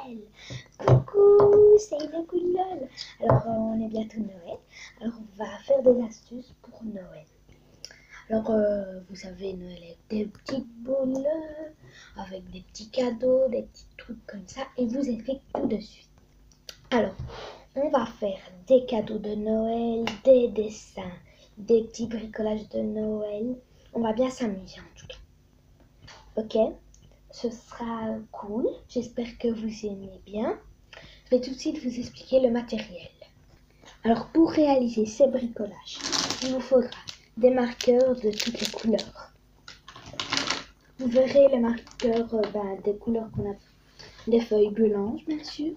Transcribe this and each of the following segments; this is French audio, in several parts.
Noël. Coucou, c'est le Goulol. Alors, on est bientôt Noël. Alors, on va faire des astuces pour Noël. Alors, vous savez, Noël avec des petites boules, avec des petits cadeaux, des petits trucs comme ça. Et vous explique tout de suite. Alors, on va faire des cadeaux de Noël, des dessins, des petits bricolages de Noël. On va bien s'amuser en tout cas. Ok, ce sera cool. J'espère que vous aimez bien. Je vais tout de suite vous expliquer le matériel. Alors, pour réaliser ces bricolages, il vous faudra des marqueurs de toutes les couleurs. Vous verrez les marqueurs des couleurs qu'on a. Des feuilles blanches, bien sûr.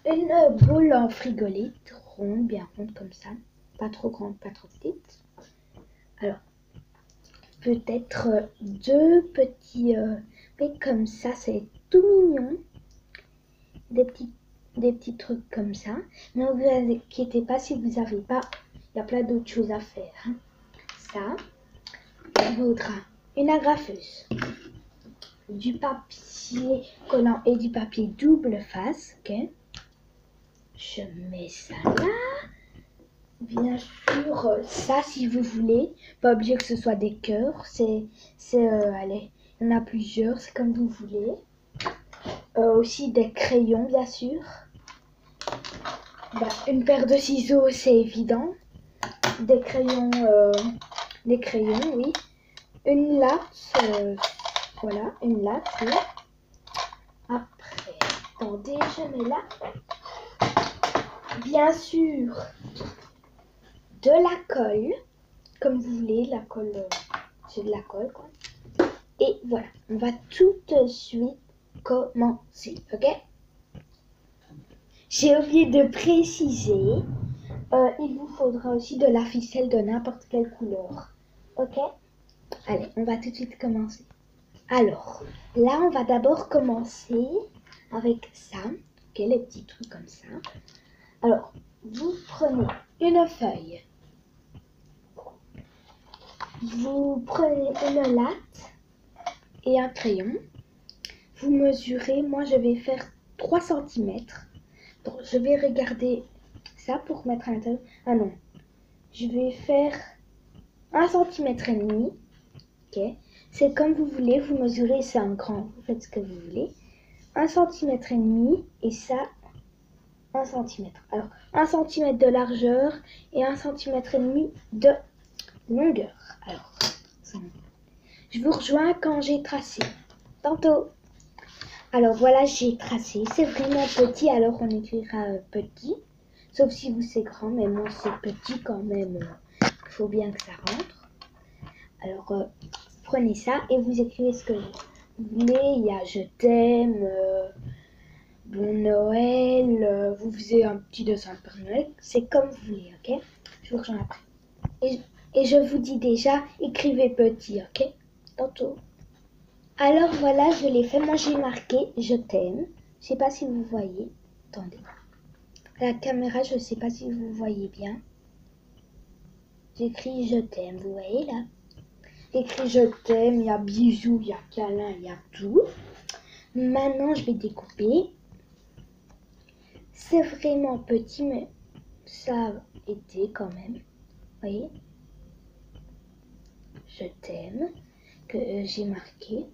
Une boule en frigolite, ronde, bien ronde comme ça. Pas trop grande, pas trop petite. Alors, peut-être deux petits mais comme ça, c'est tout mignon. Des petits trucs comme ça. Mais ne vous inquiétez pas si vous n'avez pas. Il y a plein d'autres choses à faire. Hein. Ça, il faudra une agrafeuse, du papier collant et du papier double face. Ok. Je mets ça là. Bien sûr, ça si vous voulez. Pas obligé que ce soit des cœurs. Allez, il y en a plusieurs. C'est comme vous voulez. Aussi des crayons, bien sûr. Une paire de ciseaux, c'est évident. Des crayons, oui. Une latte, voilà, une latte. Oui. Après, attendez, je mets là. Bien sûr, de la colle, comme vous voulez, la colle, c'est de la colle, quoi. Et voilà, on va tout de suite commencer, ok? J'ai oublié de préciser, il vous faudra aussi de la ficelle de n'importe quelle couleur, ok? Allez, on va tout de suite commencer. Alors, là, on va d'abord commencer avec ça, ok, les petits trucs comme ça. Alors, vous prenez une feuille, vous prenez une latte et un crayon. Vous mesurez, moi je vais faire 3 cm. Donc, je vais regarder ça pour mettre à l'intérieur. Ah non, je vais faire 1,5 cm. Ok, c'est comme vous voulez, vous mesurez ça en grand, vous faites ce que vous voulez. 1,5 cm et ça 1 cm. Alors 1 cm de largeur et 1,5 cm de longueur. Alors, je vous rejoins quand j'ai tracé. Tantôt. Alors voilà, j'ai tracé. C'est vraiment petit, alors on écrira petit. Sauf si vous c'est grand, mais moi c'est petit quand même. Il faut bien que ça rentre. Alors, prenez ça et vous écrivez ce que vous voulez. Il y a je t'aime, bon Noël, vous faisiez un petit dessin de Père Noël. C'est comme vous voulez, ok? Je vous rejoins après. Et je vous dis déjà, écrivez petit, ok? Tantôt. Alors voilà, je l'ai fait. Moi, j'ai marqué « Je t'aime ». Je sais pas si vous voyez. Attendez. La caméra, je sais pas si vous voyez bien. J'écris « Je t'aime ». Vous voyez là? J'écris « Je t'aime ». Il y a bisous, il y a câlin, il y a tout. Maintenant, je vais découper. C'est vraiment petit, mais ça a été quand même. Vous voyez? Je t'aime, que j'ai marqué.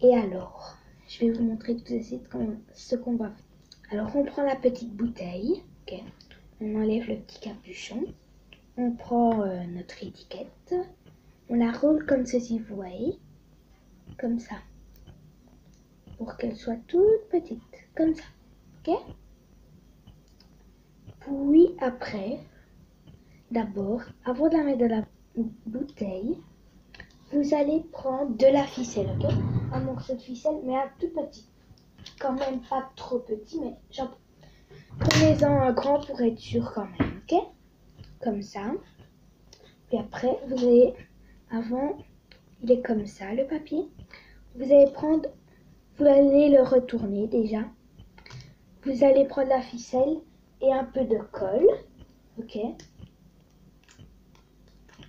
Et alors, je vais vous montrer tout de suite ce qu'on va faire. Alors, on prend la petite bouteille. Okay. On enlève le petit capuchon. On prend notre étiquette. On la roule comme ceci, vous voyez. Comme ça. Pour qu'elle soit toute petite. Comme ça. Ok? Puis après, d'abord, avant de la mettre dans la bouteille, vous allez prendre de la ficelle, ok? Un morceau de ficelle, mais un tout petit. Quand même pas trop petit, mais genre, prenez-en un grand pour être sûr quand même, ok? Comme ça. Puis après, vous allez, avant, il est comme ça le papier. Vous allez le retourner déjà. Vous allez prendre la ficelle et un peu de colle, ok?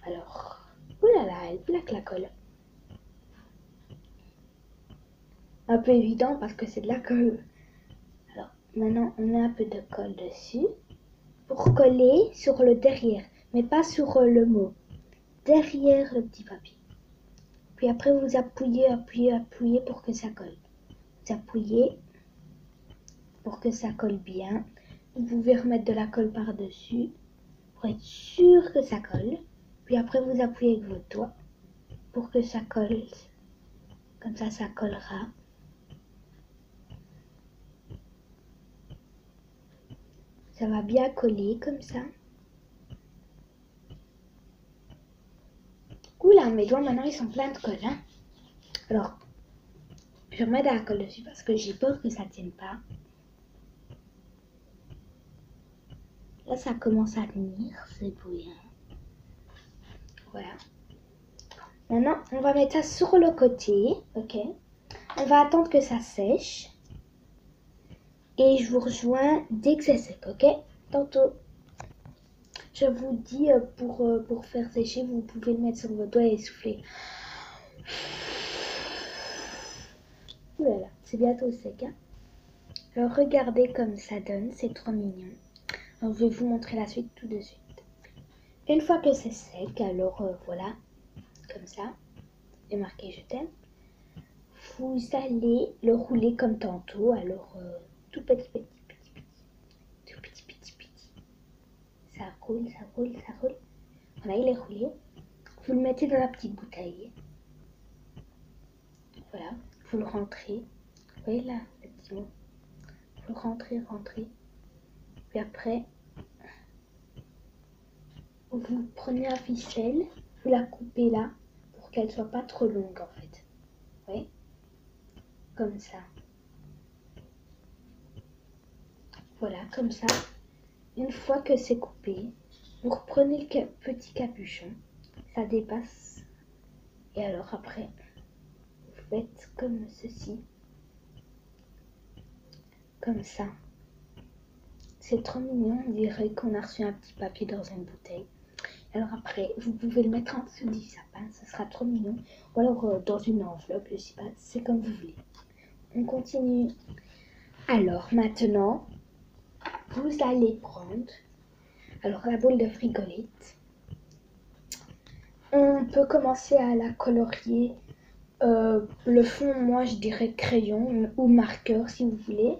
Alors, oulala, elle plaque la colle. un peu évident parce que c'est de la colle. Alors, maintenant, on met un peu de colle dessus pour coller sur le derrière, mais pas sur le mot. Derrière le petit papier. Puis après, vous appuyez, appuyez pour que ça colle. Vous appuyez pour que ça colle bien. Vous pouvez remettre de la colle par-dessus pour être sûr que ça colle. Puis après, vous appuyez avec votre doigt pour que ça colle. Comme ça collera. Ça va bien coller comme ça. Oula, mes doigts maintenant ils sont pleins de colle. Hein. Alors, je remets de la colle dessus parce que j'ai peur que ça tienne pas. Là, ça commence à tenir, c'est bouillant. Voilà. Maintenant, on va mettre ça sur le côté, ok? On va attendre que ça sèche. Et je vous rejoins dès que c'est sec, ok? Tantôt. Je vous dis, pour faire sécher, vous pouvez le mettre sur vos doigts et souffler. Ouh là là, c'est bientôt sec, hein? Alors, regardez comme ça donne, c'est trop mignon. Alors, je vais vous montrer la suite tout de suite. Une fois que c'est sec, alors voilà, comme ça, et marqué je t'aime. Vous allez le rouler comme tantôt, alors tout petit, tout petit. Ça roule, ça roule, ça roule. Voilà, il est roulé. Vous le mettez dans la petite bouteille. Voilà, vous le rentrez. Vous voyez là, le petit mot. Vous le rentrez. Puis après, vous prenez la ficelle, vous la coupez là, pour qu'elle soit pas trop longue en fait. Oui, comme ça. Voilà, comme ça. Une fois que c'est coupé, vous reprenez le petit capuchon, ça dépasse. Et alors après, vous faites comme ceci. Comme ça. C'est trop mignon, on dirait qu'on a reçu un petit papier dans une bouteille. Alors après, vous pouvez le mettre en dessous du sapin, ce sera trop mignon. Ou alors dans une enveloppe, je sais pas, c'est comme vous voulez. On continue. Alors maintenant, vous allez prendre la boule de frigolite. On peut commencer à la colorier. Le fond, moi je dirais crayon ou marqueur si vous voulez.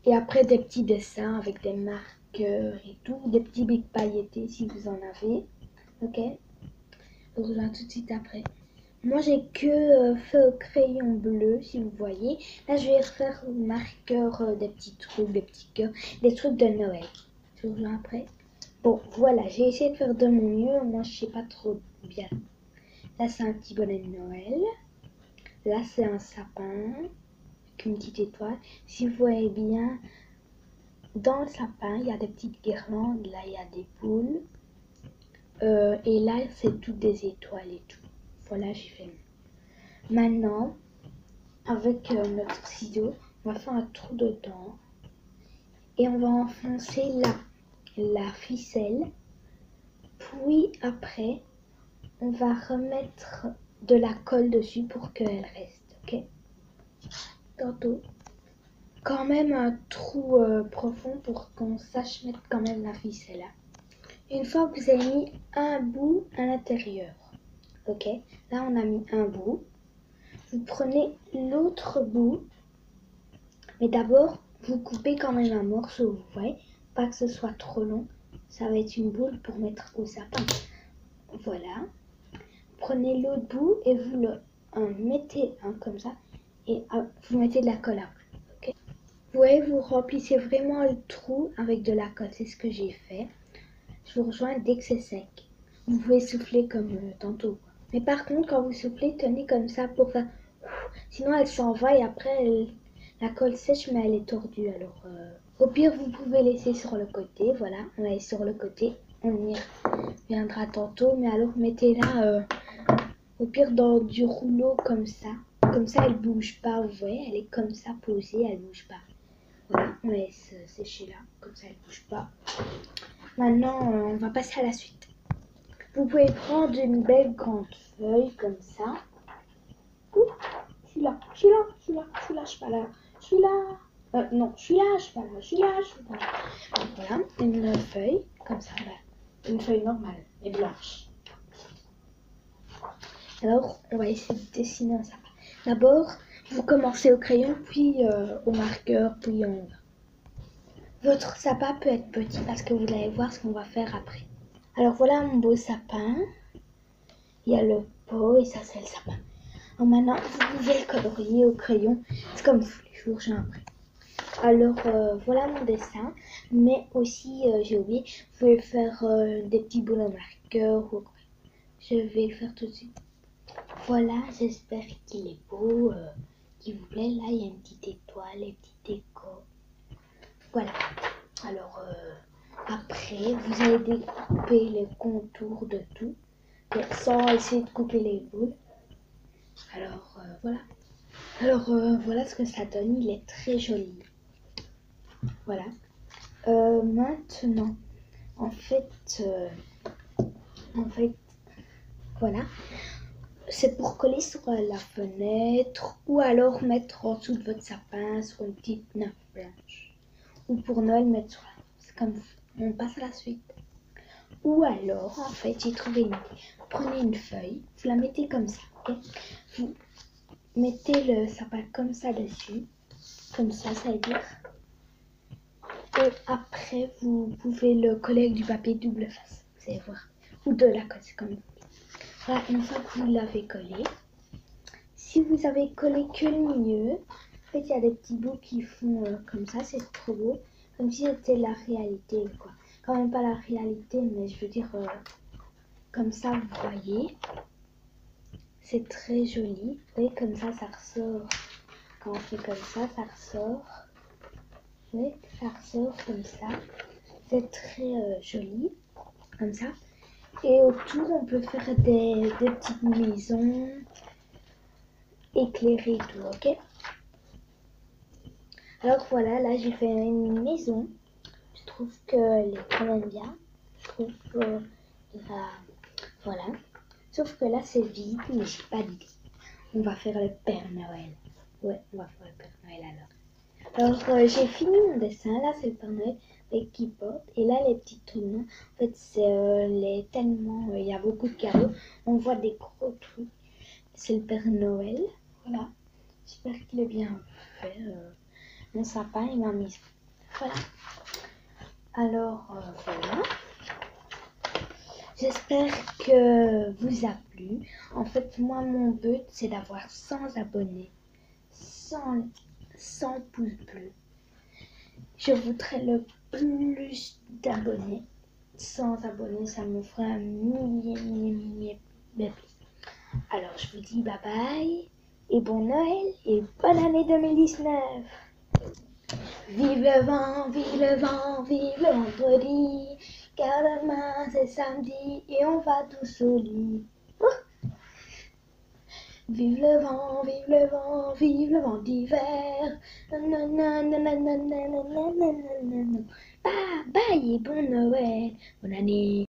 Et après des petits dessins avec des marqueurs et tout, des petits bics pailletés si vous en avez. Ok? Je vous rejoins tout de suite après. Moi j'ai que fait au crayon bleu si vous voyez. Là je vais refaire marqueur, des petits trucs, des petits cœurs, des trucs de Noël. Je vous rejoins après. Bon voilà, j'ai essayé de faire de mon mieux, moi je sais pas trop bien. Là c'est un petit bonnet de Noël. Là c'est un sapin avec une petite étoile. Si vous voyez bien, dans le sapin il y a des petites guirlandes, là il y a des boules. Et là c'est toutes des étoiles et tout. Voilà, j'ai fait. Maintenant, avec notre ciseau, on va faire un trou dedans. Et on va enfoncer là la ficelle. Puis après, on va remettre de la colle dessus pour qu'elle reste. Ok? Tantôt. Quand même un trou profond pour qu'on sache mettre quand même la ficelle là. Une fois que vous avez mis un bout à l'intérieur. Ok? Là, on a mis un bout. Vous prenez l'autre bout. Mais d'abord, vous coupez quand même un morceau, vous voyez, pas que ce soit trop long. Ça va être une boule pour mettre au sapin. Voilà. Prenez l'autre bout et vous le mettez comme ça. Et vous mettez de la colle après. Okay. Vous voyez, vous remplissez vraiment le trou avec de la colle. C'est ce que j'ai fait. Je vous rejoins dès que c'est sec. Vous pouvez souffler comme tantôt. Mais par contre, quand vous soufflez, tenez comme ça pour faire... Sinon, elle s'en va et après, la colle sèche, mais elle est tordue. Alors, au pire, vous pouvez laisser sur le côté. Voilà, on la laisse sur le côté. On y reviendra tantôt. Mais alors, mettez-la au pire dans du rouleau comme ça. Comme ça, elle bouge pas. Vous voyez, elle est comme ça posée, elle bouge pas. Voilà, on laisse sécher là. Comme ça, elle bouge pas. Maintenant, on va passer à la suite. Vous pouvez prendre une belle grande feuille comme ça. Ouh. suis là, je suis là, je suis là, je suis là, je suis pas là, je suis là. Non, je suis là, je suis pas là, je suis là, je suis pas là. Donc voilà, une feuille, comme ça, là. Une feuille normale et blanche. Alors, on va essayer de dessiner un sapin. D'abord, vous commencez au crayon, puis au marqueur, puis on va. Votre sapin peut être petit parce que vous allez voir ce qu'on va faire après. Alors voilà mon beau sapin. Il y a le pot et ça c'est le sapin. Alors maintenant, vous pouvez le colorier au crayon. C'est comme tous les jours, j'ai l'impression. Alors voilà mon dessin. Mais aussi, j'ai oublié, vous pouvez faire des petits bonhommes marqueurs. Je vais le faire tout de suite. Voilà, j'espère qu'il est beau, qu'il vous plaît. Là, il y a une petite étoile, une petite déco. Voilà. Alors, après, vous allez découper les contours de tout, sans essayer de couper les boules. Alors, voilà. Alors, voilà ce que ça donne. Il est très joli. Voilà. Maintenant, en fait, voilà. C'est pour coller sur la fenêtre ou alors mettre en dessous de votre sapin sur une petite nappe blanche. Ou pour Noël, mettre sur la... C'est comme on passe à la suite. Ou alors, en fait, j'ai trouvé une idée. Vous prenez une feuille, vous la mettez comme ça, ok? Vous mettez le sapin comme ça dessus. Comme ça veut dire. Et après, vous pouvez le coller avec du papier double face. Vous allez voir. Ou de la colle, comme vous voulez. Voilà, une fois que vous l'avez collé, si vous avez collé que le milieu, en fait, il y a des petits bouts qui font comme ça, c'est trop beau. Comme si c'était la réalité, quoi. Quand même pas la réalité, mais je veux dire, comme ça, vous voyez. C'est très joli. Vous voyez, comme ça ressort. Quand on fait comme ça ressort. Vous voyez, ça ressort comme ça. C'est très joli, comme ça. Et autour, on peut faire des petites maisons éclairées et tout, ok? Alors voilà, là j'ai fait une maison. Je trouve qu'elle est quand même bien. Je trouve que voilà. Sauf que là c'est vide, mais j'ai pas d'idée. On va faire le Père Noël. Ouais, on va faire le Père Noël alors. Alors j'ai fini mon dessin. Là c'est le Père Noël avec qui porte. Et là les petits trucs, en fait c'est tellement, il y a beaucoup de cadeaux. On voit des gros trucs. C'est le Père Noël. Voilà. J'espère qu'il est bien fait. Mon sapin et ma maison. Voilà. Alors, voilà. J'espère que vous a plu. En fait, moi, mon but, c'est d'avoir 100 abonnés. 100 pouces bleus. Je voudrais le plus d'abonnés. 100 abonnés, ça me fera un millier de plus. Alors, je vous dis bye bye. Et bon Noël et bonne année 2019. Vive le vent, vive le vent, vive le vendredi, car demain c'est samedi et on va tous au lit. Vive le vent, vive le vent, vive le vent d'hiver. Bye bye et bon Noël, bonne année.